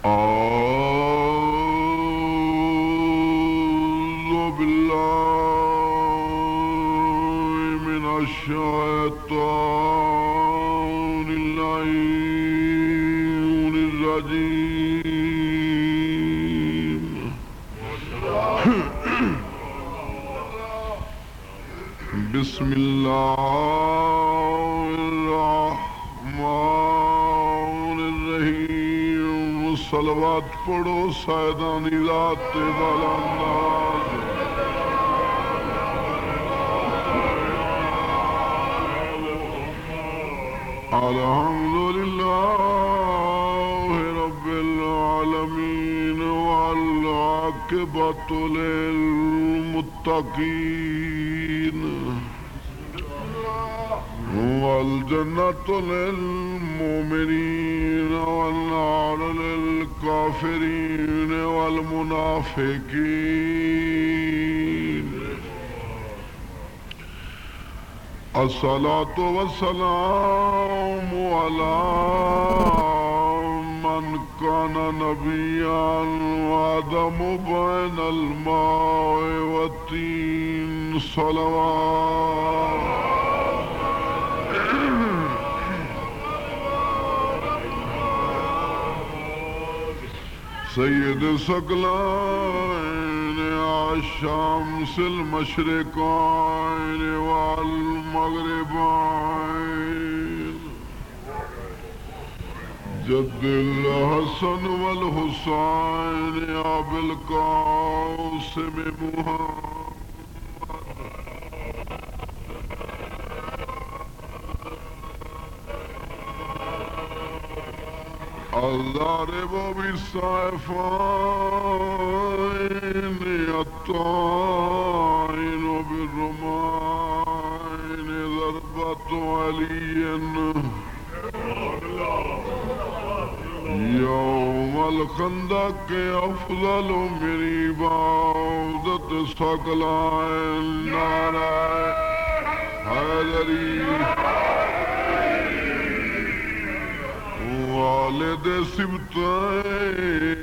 أعوذ بالله من الشيطان اللعين الرجيم. بسم الله الرحمن الرحیم. صلوات پڑھو سیدانی ذات بالانداز. الحمدللہ رب العالمین والعاقبۃ للمتقین والجنة للمؤمنين والنار للكافرين والمنافقين. الصلاة والسلام على من كان نبيا وآدم بين الماء والطين. صلوات سید ثقلین الشمس المشرقین والمغربین. جد الحسن والحسین ابی القاسم محمد. الضارب بالسيفين الطائن بالرماين ضربة علي يوم الخندق أفضل من عبادة ثقلين نارا حیدری. والد سبطین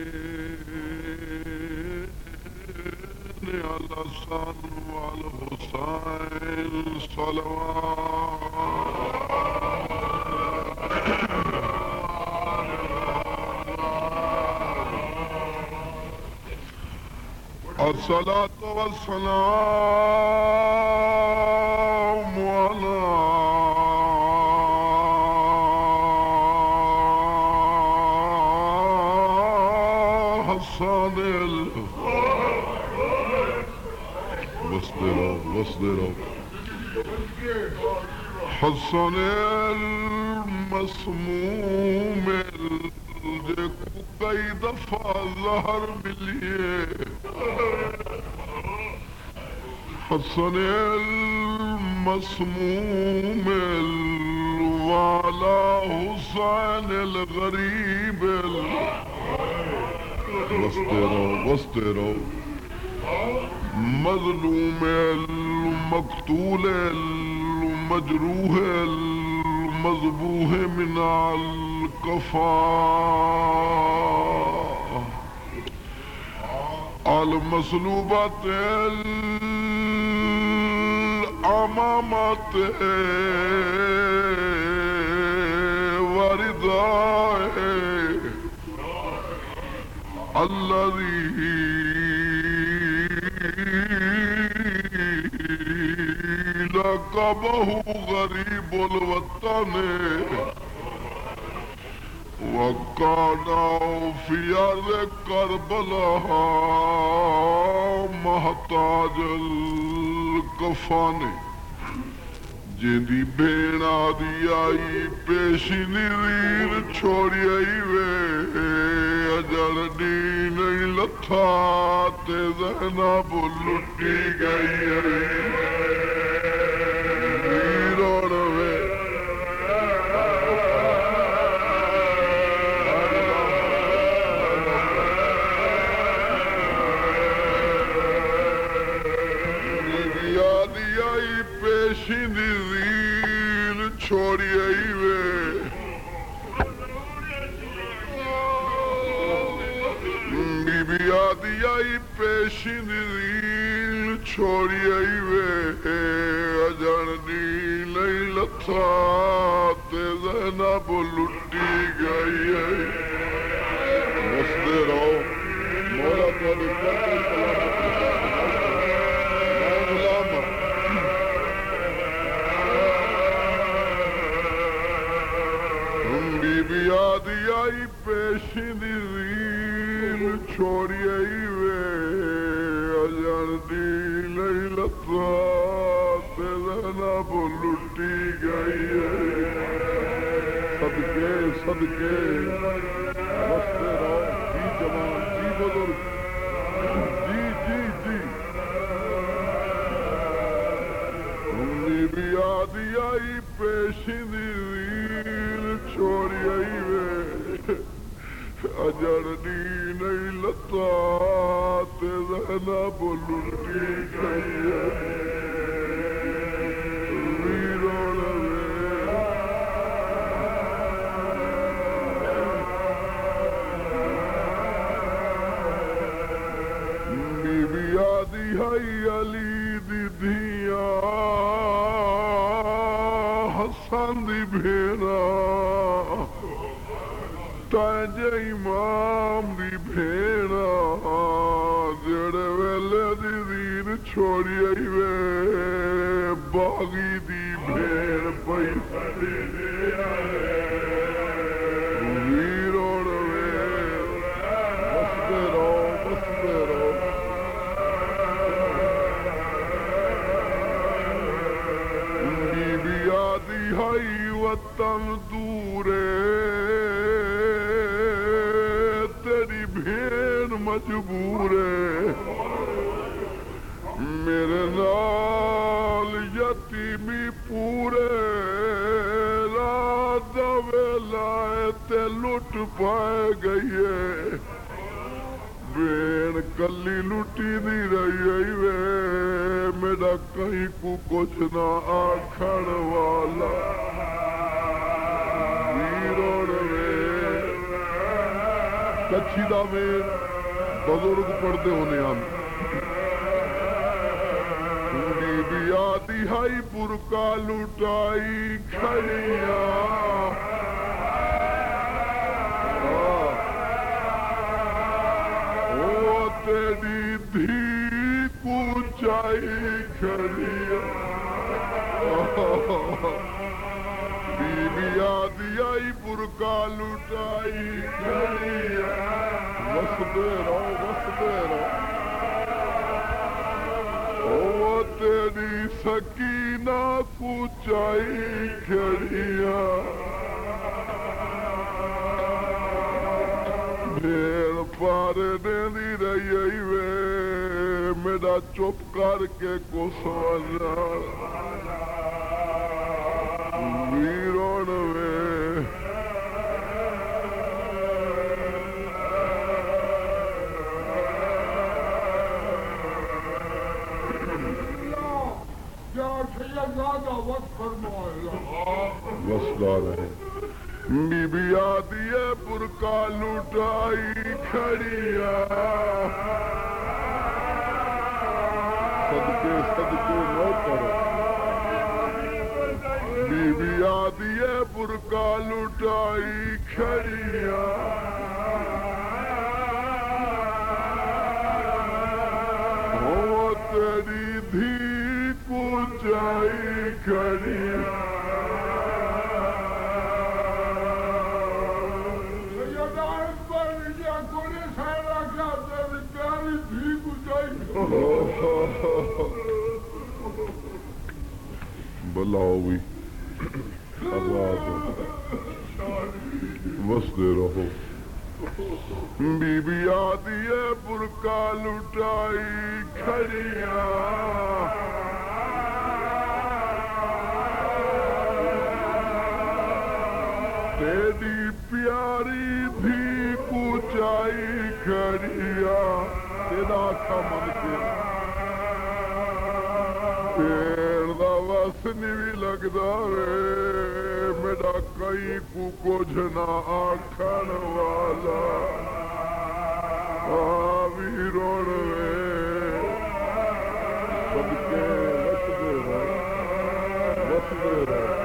الحسن والحسین. صلوات الصلاة والسلام على حسن المسموم جو کئی دفعہ زہر ملیے. حسن المسموم والا حسین الغریب. بستے رہو. مظلوم المقتول المجروح المذبوح من الكفاء. المصلوبات الأمامات ورداء الذي لقبه غريب الوطن وكان في أرض كربلاء محتاج الكفن. جیندی بھیڑ آدی آئی پیشی نیرین چھوڑی آئی وے اجڑ دی نہیں لتھا تے زینب لٹی گئی روڑ وے. آدی آئی پیشی نیرین چھوڑی آئی وے پیشندیل چھوڑیائی وے اجڑنی لئی لتھا تے زینب لٹی گئی ہے مستے رہو مولا تھوڑی کرتے بی بی آدھی آئی پیشندیل چھوڑیائی وے اجڑنی لئی لتھا تے زینب لٹی گئی ہے صدقے صدقے بستے رہو جی جوان جی بزرگ جی جی جی بی بی آدھی آئی پیشندیل چھوڑیائی وے اجڑنی نہیں لتا تے زینب لٹی گئی ہے ویرون بی بی آدھی ہائی علی دی دھیاں حسن دی بھیڑا تانجے امام دی بھیڑا جڑے ویلے دی دین چھوڑی آئی وے باغی دی بھیڑ پئی ویرون وے بستے رہو بستے رہو بی بی آدھی ہائی وطن دورے تیری بھیڑ مجبور ہے میرے نال یتیمی پورے رات ویلائے تے لٹ پائے گئی ہے بھیڑ کلی لٹی دی رہی وے میرا کہیں کو کچھ نہ آکھن والا ویرون وے کچھی دا میں بزرگ پڑھتے ہونے ہم بی بی آدھی ہائی برکا لٹائی کھڑیاں تیری دھی کو چائی کھڑیاں بی بی آدھی آئی برکا لٹائی کھڑیاں وسدے رہو او تیری سکینہ کو چائی کھڑیاں بھیڑ پارے دینی رہی وے میرا چپ کر کے کو سوالنا ویرون وے وسدہ رہے بی بی آدھی ہے برکا لٹائی کھڑیاں صدقے صدقے نو کرو بی بی آدھی ہے برکا لٹائی کھڑیاں ہو تیری دھی کو چائی کھڑیاں بلاوی آباد وسدے رہو بی بی آدھی ہے برکا لٹائی کھڑیاں تیری پیاری دھی کو چائی کھڑیاں تیرا کمن کے پیر دا وسن بھی لگدا وے میرا کئی کو کچھ نہ آکھن والا ویرون وے صدقے وسدے رہو وسدے رہو